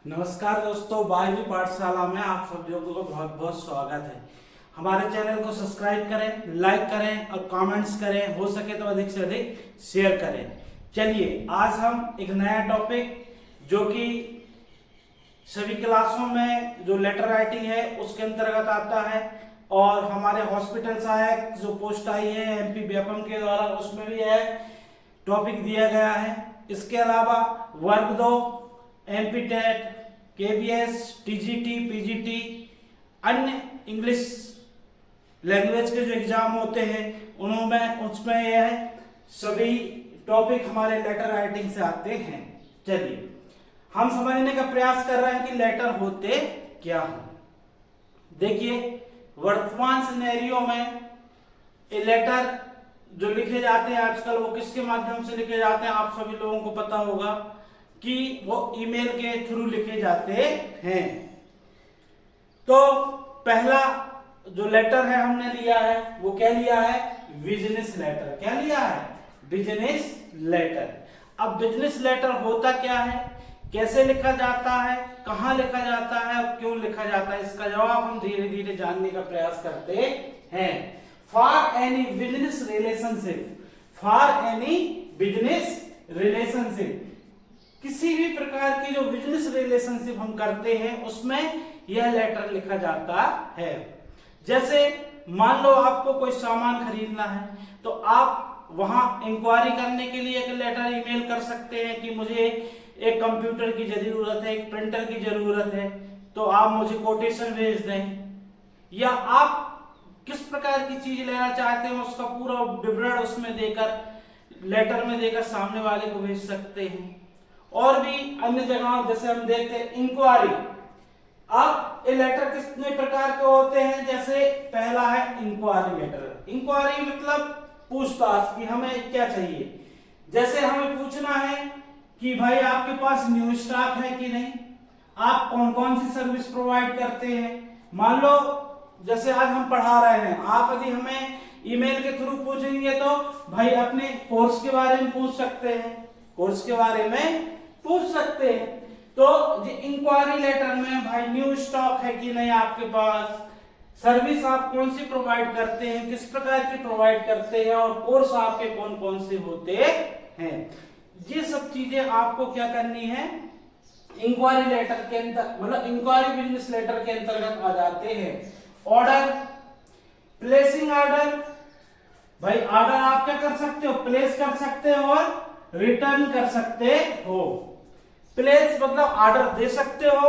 नमस्कार दोस्तों, बारहवीं पाठशाला में आप सब लोगों को बहुत बहुत स्वागत है। हमारे चैनल को सब्सक्राइब करें, लाइक करें और कमेंट्स करें, हो सके तो अधिक से अधिक शेयर करें। चलिए आज हम एक नया टॉपिक जो कि सभी क्लासों में जो लेटर राइटिंग है उसके अंतर्गत आता है और हमारे हॉस्पिटल सहायक जो पोस्ट आई है एमपी व्यापम के द्वारा उसमें भी है टॉपिक दिया गया है। इसके अलावा वर्ग 2 MP TET, KVS, TGT, PGT, अन्य इंग्लिश लैंग्वेज के जो एग्जाम होते हैं उनमें उसमें यह सभी टॉपिक हमारे लेटर राइटिंग से आते हैं। चलिए हम समझने का प्रयास कर रहे हैं कि लेटर होते क्या हैं। देखिए वर्तमान सिनेरियो में ये लेटर जो लिखे जाते हैं आजकल वो किसके माध्यम से लिखे जाते हैं, आप सभी लोगों को पता होगा कि वो ईमेल के थ्रू लिखे जाते हैं। तो पहला जो लेटर है हमने लिया है वो क्या लिया है, बिजनेस लेटर। क्या लिया है, बिजनेस लेटर। अब बिजनेस लेटर होता क्या है, कैसे लिखा जाता है, कहां लिखा जाता है और क्यों लिखा जाता है, इसका जवाब हम धीरे धीरे जानने का प्रयास करते हैं। For any business relationship, for any business relationship, किसी भी प्रकार की जो बिजनेस रिलेशनशिप हम करते हैं उसमें यह लेटर लिखा जाता है। जैसे मान लो आपको कोई सामान खरीदना है तो आप वहां इंक्वायरी करने के लिए एक लेटर ईमेल कर सकते हैं कि मुझे एक कंप्यूटर की जरूरत है, एक प्रिंटर की जरूरत है, तो आप मुझे कोटेशन भेज दें। या आप किस प्रकार की चीज लेना चाहते हैं उसका पूरा विवरण उसमें देकर लेटर में देकर सामने वाले को भेज सकते हैं। और भी अन्य जगहों जैसे हम देखते हैं इंक्वायरी। अब ये लेटर कितने प्रकार के होते हैं, जैसे पहला है इंक्वायरी लेटर। इंक्वायरी मतलब पूछताछ कि हमें क्या चाहिए। जैसे हमें पूछना है कि भाई आपके पास न्यू स्टॉक है कि नहीं, आप कौन कौन सी सर्विस प्रोवाइड करते हैं। मान लो जैसे आज हम पढ़ा रहे हैं, आप यदि हमें ईमेल के थ्रू पूछेंगे तो भाई अपने कोर्स के बारे में पूछ सकते हैं, कोर्स के बारे में पूछ सकते हैं। तो इंक्वायरी लेटर में भाई न्यू स्टॉक है कि नहीं आपके पास, सर्विस आप कौन सी प्रोवाइड करते हैं, किस प्रकार की प्रोवाइड करते हैं और कोर्स आपके कौन कौन से होते हैं, ये सब चीजें आपको क्या करनी है इंक्वायरी लेटर के अंदर, मतलब इंक्वायरी बिजनेस लेटर के अंतर्गत आ जाते हैं। ऑर्डर, प्लेसिंग ऑर्डर, भाई ऑर्डर आप क्या कर सकते हो, प्लेस कर सकते हो और रिटर्न कर सकते हो। प्लेस मतलब ऑर्डर दे सकते हो,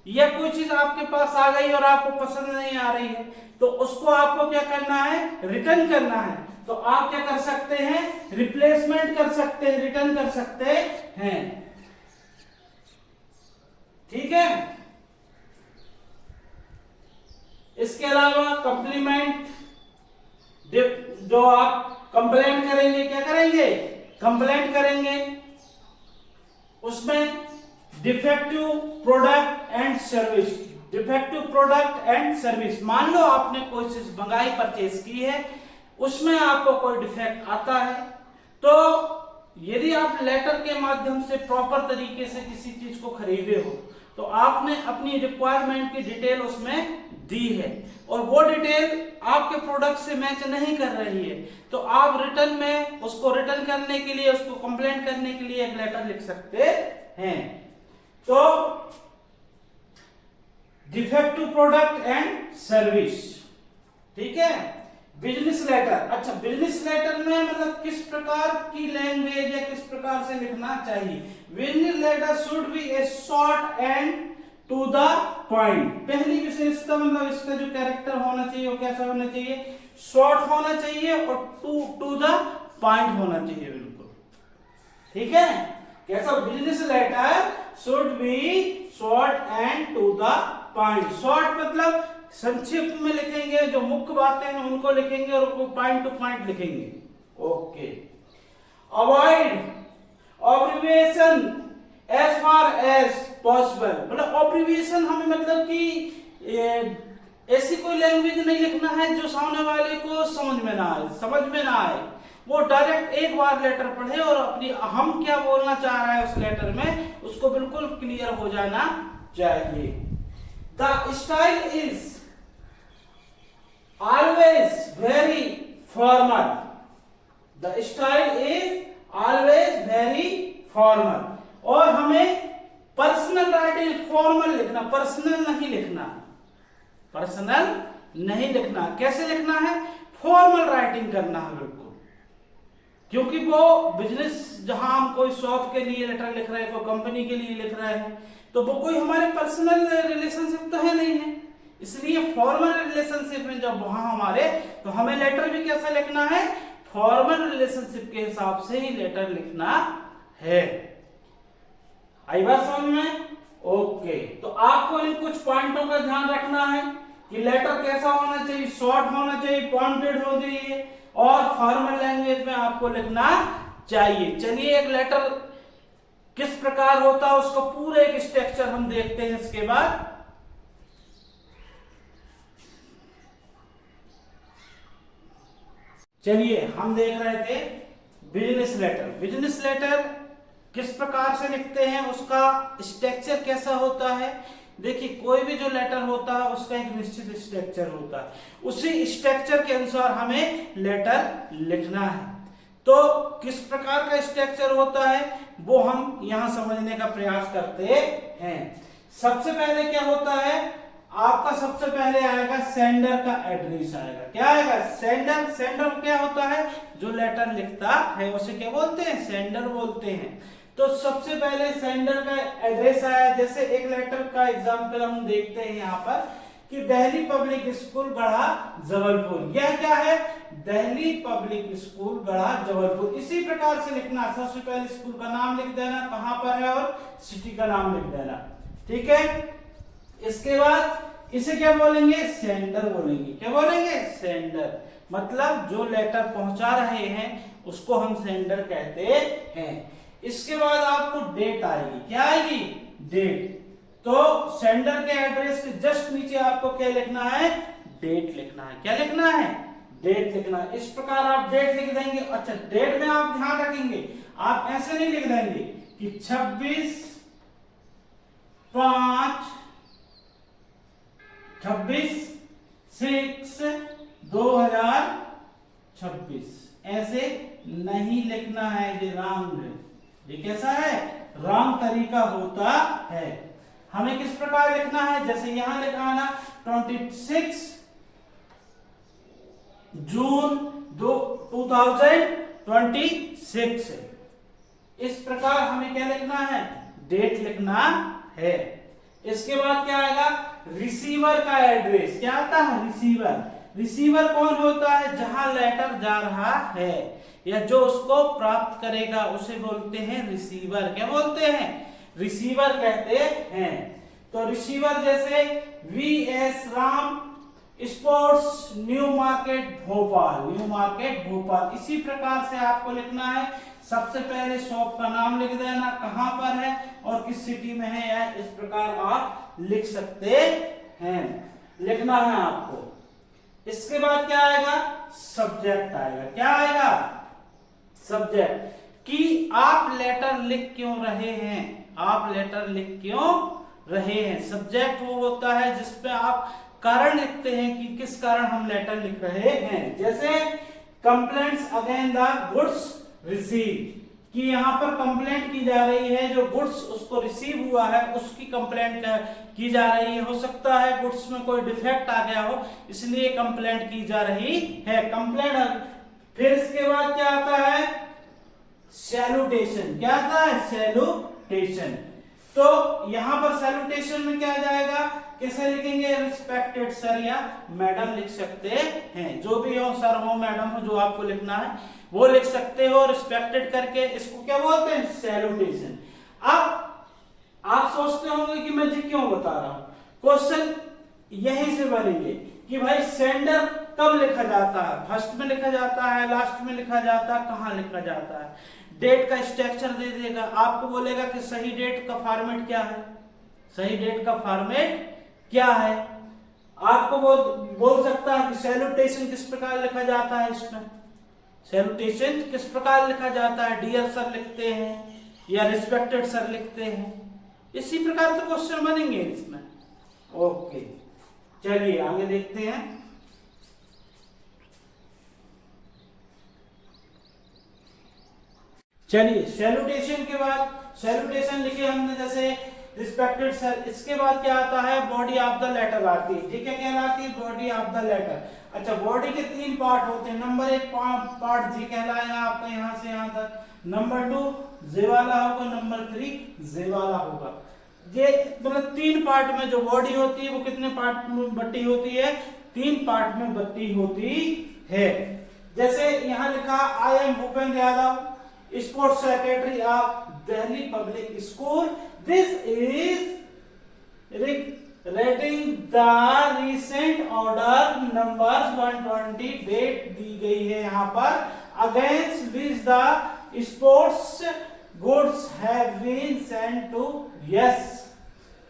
या कोई चीज आपके पास आ गई और आपको पसंद नहीं आ रही है तो उसको आपको क्या करना है, रिटर्न करना है, तो आप क्या कर सकते हैं, रिप्लेसमेंट कर सकते हैं, रिटर्न कर सकते हैं। ठीक है। इसके अलावा कम्प्लीमेंट, जो आप कंप्लेंट करेंगे, क्या करेंगे, कंप्लेंट करेंगे, उसमें defective product and service. Defective product and service, मान लो आपने कोई चीज मंगाई, परचेज की है, उसमें आपको कोई डिफेक्ट आता है तो यदि आप लेटर के माध्यम से प्रॉपर तरीके से किसी चीज को खरीदे हो तो आपने अपनी रिक्वायरमेंट की डिटेल उसमें दी है और वो डिटेल आपके प्रोडक्ट से मैच नहीं कर रही है तो आप रिटर्न में उसको रिटर्न करने के लिए, उसको कंप्लेंट करने के लिए एक लेटर लिख सकते हैं। तो डिफेक्टिव प्रोडक्ट एंड सर्विस, ठीक है। बिजनेस लेटर, अच्छा बिजनेस लेटर में मतलब किस प्रकार की लैंग्वेज या किस प्रकार से लिखना चाहिए। Business letter should be a short and to the point. पहली विशेषता मतलब इसका जो कैरेक्टर होना चाहिए वो कैसा होना चाहिए, शॉर्ट होना चाहिए और टू द पॉइंट होना चाहिए, बिल्कुल ठीक है। कैसा, business letter should be short and to the point. Short मतलब संक्षिप्त में लिखेंगे, जो मुख्य बातें हैं उनको लिखेंगे और पॉइंट टू पॉइंट लिखेंगे। Okay. Avoid abbreviation as far as possible, मतलब ऑब्रिविएशन हमें मतलब कि ऐसी कोई लैंग्वेज नहीं लिखना है जो सामने वाले को समझ में ना आए, वो डायरेक्ट एक बार लेटर पढ़े और अपनी हम क्या बोलना चाह रहा है उस लेटर में उसको बिल्कुल क्लियर हो जाना चाहिए। The style is always very formal. The style is always very formal. और हमें पर्सनल राइटिंग फॉर्मल लिखना, पर्सनल नहीं लिखना, पर्सनल नहीं लिखना। कैसे लिखना है? फॉर्मल राइटिंग करना है बिल्कुल, क्योंकि वो बिजनेस जहां हम कोई शॉप के लिए लेटर लिख रहे हैं, कोई कंपनी के लिए लिख रहे हैं, तो वो कोई हमारे पर्सनल रिलेशनशिप तो है नहीं है। इसलिए फॉर्मल रिलेशनशिप में जब वहां हमारे, तो हमें लेटर भी कैसा लिखना है? फॉर्मल रिलेशनशिप के हिसाब से ही लेटर लिखना है। आई बात समझ में? ओके, तो आपको इन कुछ पॉइंटों का ध्यान रखना है कि लेटर कैसा होना चाहिए, शॉर्ट होना चाहिए, पॉइंटेड होना चाहिए और फॉर्मल लैंग्वेज में आपको लिखना चाहिए। चलिए एक लेटर किस प्रकार होता है उसका पूरा एक स्ट्रक्चर हम देखते हैं। इसके बाद चलिए हम देख रहे थे बिजनेस लेटर। बिजनेस लेटर किस प्रकार से लिखते हैं, उसका स्ट्रक्चर कैसा होता है। देखिए कोई भी जो लेटर होता है उसका एक निश्चित स्ट्रक्चर होता है, उसी स्ट्रक्चर के अनुसार हमें लेटर लिखना है। तो किस प्रकार का स्ट्रक्चर होता है वो हम यहां समझने का प्रयास करते हैं। सबसे पहले क्या होता है, आपका सबसे पहले आएगा सेंडर का एड्रेस आएगा। क्या आएगा? सेंडर। सेंडर क्या होता है? जो लेटर लिखता है उसे क्या बोलते हैं? सेंडर बोलते हैं। तो सबसे पहले सेंडर का एड्रेस आया। जैसे एक लेटर का एग्जांपल हम देखते हैं यहाँ पर कि दिल्ली पब्लिक स्कूल गढ़ा जबलपुर। यह क्या है? दिल्ली पब्लिक स्कूल गढ़ा जबलपुर। इसी प्रकार से लिखना, सबसे पहले स्कूल का नाम लिख देना, कहां पर है, और सिटी का नाम लिख देना। ठीक है, इसके बाद इसे क्या बोलेंगे? सेंडर बोलेंगे। क्या बोलेंगे? सेंडर। मतलब जो लेटर पहुंचा रहे हैं उसको हम सेंडर कहते हैं। इसके बाद आपको डेट आएगी। क्या आएगी? डेट। तो सेंडर के एड्रेस के जस्ट नीचे आपको क्या लिखना है? डेट लिखना है। क्या लिखना है? डेट लिखना है। इस प्रकार आप डेट लिख देंगे। अच्छा, डेट में आप ध्यान रखेंगे, आप ऐसे नहीं लिख देंगे कि 26/6/2026 ऐसे नहीं लिखना है। ये रॉन्ग है। ये कैसा है? रॉन्ग तरीका होता है। हमें किस प्रकार लिखना है? जैसे यहां लिखा है ना 26 जून 2026। इस प्रकार हमें क्या लिखना है? डेट लिखना है। इसके बाद क्या आएगा? रिसीवर का एड्रेस। क्या आता है? रिसीवर। रिसीवर कौन होता है? जहां लेटर जा रहा है या जो उसको प्राप्त करेगा उसे बोलते हैं रिसीवर। क्या बोलते हैं? रिसीवर कहते हैं। तो रिसीवर जैसे VS Ram sports new market Bhopal, new market Bhopal. इसी प्रकार से आपको लिखना है। सबसे पहले शॉप का नाम लिख देना, कहां पर है और किस सिटी में है, या इस प्रकार आप लिख सकते हैं। लिखना है आपको। इसके बाद क्या आएगा? सब्जेक्ट आएगा। क्या आएगा? सब्जेक्ट। कि आप लेटर लिख क्यों रहे हैं, आप लेटर लिख क्यों रहे हैं। सब्जेक्ट वो होता है जिसपे आप कारण लिखते हैं कि किस कारण हम लेटर लिख रहे हैं। जैसे complaints against the goods receive, कि यहाँ पर कंप्लेंट की जा रही है, जो गुड्स उसको रिसीव हुआ है उसकी कंप्लेंट की जा रही है। हो सकता है गुड्स में कोई डिफेक्ट आ गया हो, इसलिए कंप्लेंट की जा रही है। कंप्लेंट। फिर इसके बाद क्या आता है? सैल्यूटेशन। क्या आता है? सैल्यूटेशन। तो यहां पर सैल्यूटेशन में क्या जाएगा? कैसे लिखेंगे? रिस्पेक्टेड सर या मैडम लिख सकते हैं। जो भी हो, सर हो मैडम हो, जो आपको लिखना है वो लिख सकते हो रिस्पेक्टेड करके। इसको क्या बोलते हैं? सैल्यूटेशन। अब आप सोचते होंगे कि मैं जी क्यों बता रहा हूं। क्वेश्चन यहीं से बनेंगे कि भाई सेंडर कब लिखा जाता है? फर्स्ट में लिखा जाता है, लास्ट में लिखा जाता है, कहां लिखा जाता है? डेट का स्ट्रक्चर दे देगा, आपको बोलेगा कि सही डेट का फॉर्मेट क्या है, सही डेट का फॉर्मेट क्या है। आपको बोल सकता है कि सैल्यूटेशन किस प्रकार लिखा जाता है इसमें। सैल्यूटेशन किस प्रकार लिखा जाता है? डियर सर लिखते हैं या रिस्पेक्टेड सर लिखते हैं, इसी प्रकार के क्वेश्चन बनेंगे इसमें। ओके, चलिए आगे देखते हैं। चलिए सैल्यूटेशन के बाद, सैल्यूटेशन लिखे हमने जैसे रिस्पेक्टेड सर, इसके बाद क्या आता है? बॉडी ऑफ द लेटर आती है। ये क्या कहलाती है? Body of the letter. अच्छा, बॉडी के 3 पार्ट होते हैं। नंबर 1 पार्ट जी कहलाएगा आपका यहाँ से यहाँ तक, नंबर 2 जे वाला होगा, नंबर 3 जे वाला होगा। ये मतलब 3 पार्ट में जो बॉडी होती है वो कितने पार्ट में बटी होती है? 3 पार्ट में बटी होती है। जैसे यहाँ लिखा, I am Bhupendra Yadav, sports secretary of Delhi public school, this is regarding the recent order number 120, date दी गई है यहाँ पर, against which the sports goods have been sent to us.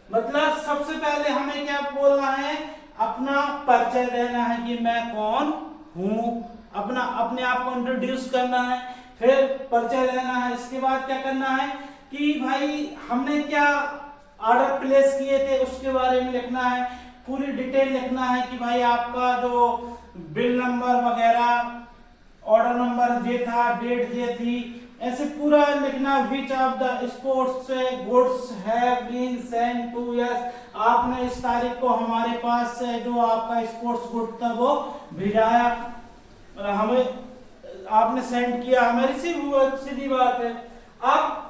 मतलब सबसे पहले हमें क्या बोलना है? अपना परिचय देना है कि मैं कौन हूं, अपने आप को इंट्रोड्यूस करना है, फिर परिचय देना है। इसके बाद क्या करना है कि भाई हमने क्या ऑर्डर प्लेस किए थे उसके बारे में लिखना है, पूरी डिटेल लिखना है कि भाई आपका जो बिल नंबर वगैरह, ऑर्डर नंबर ये था, डेट ये थी, ऐसे पूरा लिखना। Which of the sports goods have been sent to us, आपने इस तारीख को हमारे पास से जो आपका स्पोर्ट्स गुड था वो भिजाया, हमें आपने सेंड किया, हमें रिसीव हुआ, सीधी बात है। अब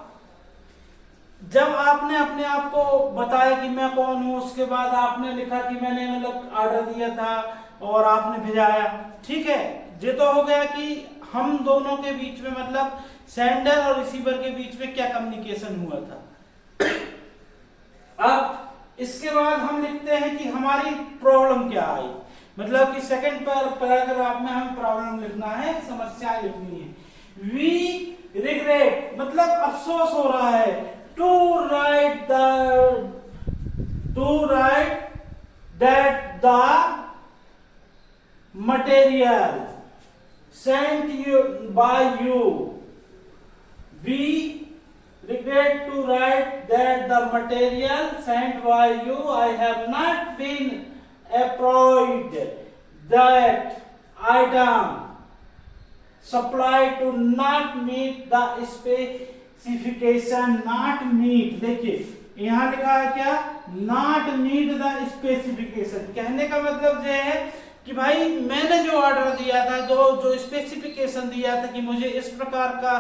जब आपने अपने आप को बताया कि मैं कौन हूं, उसके बाद आपने लिखा कि मैंने मतलब ऑर्डर दिया था और आपने भिजाया, ठीक है। ये तो हो गया कि हम दोनों के बीच में मतलब सेंडर और रिसीवर के बीच में क्या कम्युनिकेशन हुआ था। अब इसके बाद हम लिखते हैं कि हमारी प्रॉब्लम क्या आई, मतलब कि सेकंड पैराग्राफ में हमें प्रॉब्लम लिखना है, समस्याएं लिखनी है। वी रिग्रेट मतलब अफसोस हो रहा है, to write that the material sent you by you, we regret to write that the material sent by you I have not been approved, that item supplied to not meet the specification, not meet, देखिए यहाँ लिखा है क्या? not meet the specification। कहने का मतलब ये है कि भाई मैंने जो ऑर्डर दिया था, जो स्पेसिफिकेशन दिया था कि मुझे इस प्रकार का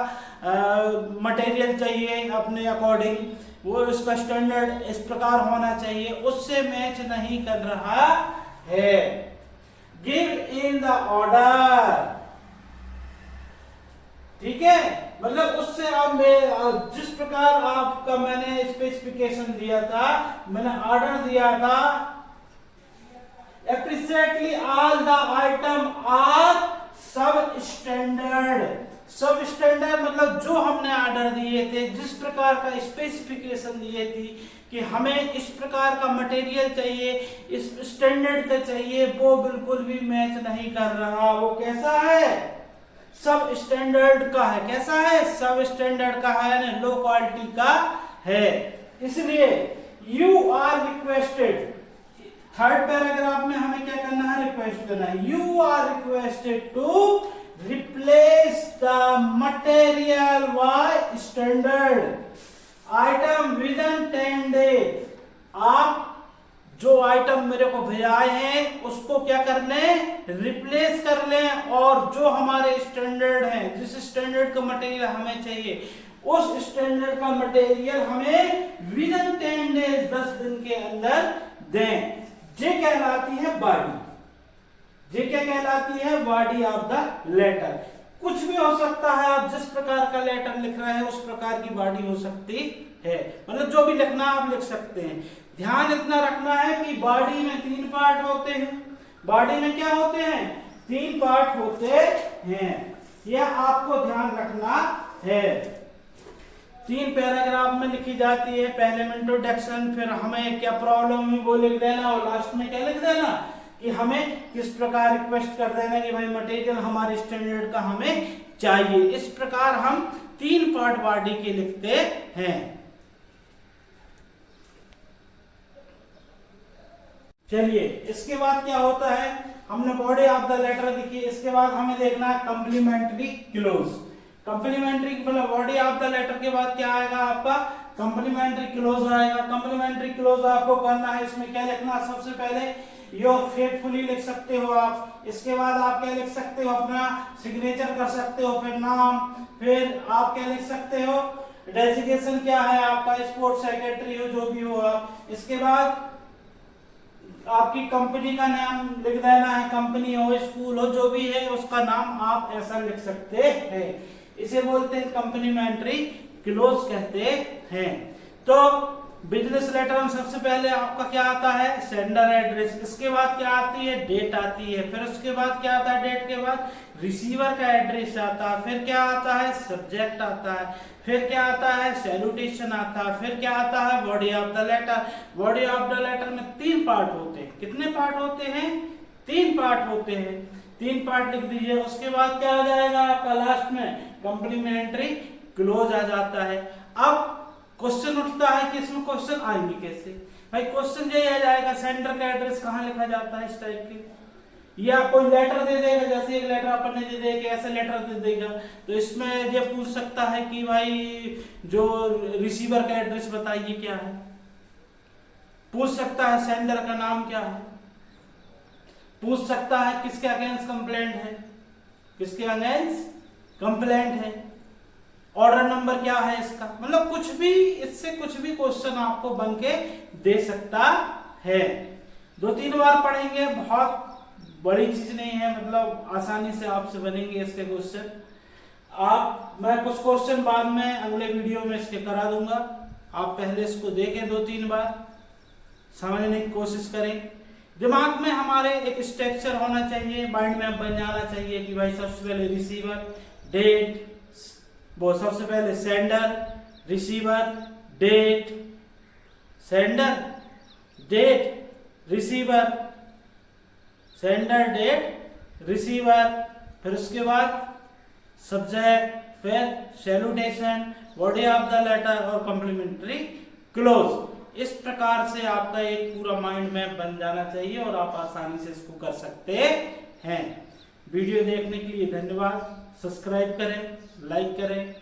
मटेरियल चाहिए अपने अकॉर्डिंग, वो इसका स्टैंडर्ड इस प्रकार होना चाहिए, उससे मैच नहीं कर रहा है। गिव इन द ऑर्डर, ठीक है, मतलब उससे अब जिस प्रकार आपका मैंने स्पेसिफिकेशन दिया था, मैंने ऑर्डर दिया था, appreciably all the item are substandard। Substandard मतलब जो हमने ऑर्डर दिए थे, जिस प्रकार का स्पेसिफिकेशन दिए थी कि हमें इस प्रकार का मटेरियल चाहिए, इस स्टैंडर्ड का चाहिए, वो बिल्कुल भी मैच नहीं कर रहा। वो कैसा है? सब स्टैंडर्ड का है। कैसा है? सब स्टैंडर्ड का है, लो क्वालिटी का है। इसलिए you are requested, third paragraph में हमें क्या करना है? रिक्वेस्ट करना है। You are requested to replace the material by standard item within 10 days. आप जो आइटम मेरे को भेजाए हैं उसको क्या कर लें? रिप्लेस कर लें, और जो हमारे स्टैंडर्ड हैं, जिस स्टैंडर्ड का मटेरियल हमें चाहिए, उस स्टैंडर्ड का मटेरियल हमें विद इन 10 डेज, 10 दिन के अंदर दें। ये कहलाती है बॉडी। ये क्या कहलाती है? Body of the letter. कुछ भी हो सकता है, आप जिस प्रकार का लेटर लिख रहे हैं उस प्रकार की बॉडी हो सकती है, मतलब जो भी लिखना आप लिख सकते हैं। ध्यान इतना रखना है कि बॉडी में 3 पार्ट होते हैं। बॉडी में क्या होते हैं? 3 पार्ट होते हैं, यह आपको ध्यान रखना है। 3 पैराग्राफ में लिखी जाती है। पहले में इंट्रोडक्शन, फिर हमें क्या प्रॉब्लम हुई वो लिख देना, और लास्ट में क्या लिख देना कि हमें किस प्रकार रिक्वेस्ट कर देना कि भाई मटेरियल हमारे स्टैंडर्ड का हमें चाहिए। इस प्रकार हम 3 पार्ट बॉडी के लिखते हैं। चलिए इसके बाद क्या होता है, हमने बॉडी ऑफ द लेटर लिखी, इसके बाद हमें देखना है कंप्लीमेंट्री क्लोज। कंप्लीमेंट्री मतलब बॉडी ऑफ द लेटर के बाद क्या आएगा आपका कंप्लीमेंट्री क्लोज आएगा। कंप्लीमेंट्री क्लोज आपको करना है, इसमें क्या लिखना है, सबसे पहले योर फेथफुली लिख सकते हो आप। इसके बाद आप क्या लिख सकते हो, अपना सिग्नेचर कर सकते हो, फिर नाम, फिर आप क्या लिख सकते हो, डेजिग्नेशन क्या है आपका, स्पोर्ट्स सेक्रेटरी हो जो भी हो आप। इसके बाद आपकी कंपनी का नाम लिख देना है, कंपनी हो स्कूल हो जो भी है उसका नाम आप ऐसा लिख सकते हैं। इसे बोलते हैं कंप्लीमेंट्री क्लोज कहते हैं। तो बिजनेस लेटर में सबसे पहले आपका क्या आता है, सेंडर एड्रेस, इसके बाद क्या आती है, डेट आती है, फिर उसके बाद क्या आता है, डेट के बाद रिसीवर का एड्रेस आता है, फिर क्या आता है, सब्जेक्ट आता है, फिर क्या आता है, सैल्यूटेशन आता है, फिर क्या आता है, body of the letter. Body of the letter में 3 पार्ट होते हैं। कितने पार्ट होते हैं, 3 पार्ट होते हैं। 3 पार्ट लिख दीजिए। उसके बाद क्या आ जाएगा आपका लास्ट में कंप्लीमेंट्री क्लोज आ जाता है। अब क्वेश्चन उठता है कि इसमें क्वेश्चन आएंगे कैसे, भाई क्वेश्चन यही आ जाएगा, सेंडर का एड्रेस कहाँ लिखा जाता है इस टाइप के, या कोई लेटर दे देगा, जैसे एक लेटर अपन ने दे दे के ऐसा लेटर दे देगा, तो इसमें ये पूछ सकता है कि भाई जो रिसीवर का एड्रेस बताइए क्या है, पूछ सकता है सेंडर का नाम क्या है, पूछ सकता है किसके अगेंस्ट कंप्लेंट है, किसके अगेंस्ट कंप्लेंट है, ऑर्डर नंबर क्या है इसका, मतलब कुछ भी, इससे कुछ भी क्वेश्चन आपको बन के दे सकता है। 2-3 बार पढ़ेंगे, बहुत बड़ी चीज नहीं है, मतलब आसानी से आपसे बनेंगे इसके क्वेश्चन। मैं कुछ क्वेश्चन बाद में अगले वीडियो में इसके करा दूंगा, आप पहले इसको देखें 2-3 बार, समझने की कोशिश करें। दिमाग में हमारे एक स्ट्रक्चर होना चाहिए, माइंड में बन जाना चाहिए कि भाई सबसे पहले रिसीवर, डेट, वो सबसे पहले sender, receiver, date, sender, date, receiver, sender, date, receiver, फिर उसके बाद सब्जेक्ट, फिर salutation, body of the letter और कॉम्प्लीमेंट्री क्लोज। इस प्रकार से आपका एक पूरा माइंड मैप बन जाना चाहिए और आप आसानी से इसको कर सकते हैं। वीडियो देखने के लिए धन्यवाद। सब्सक्राइब करें, लाइक करें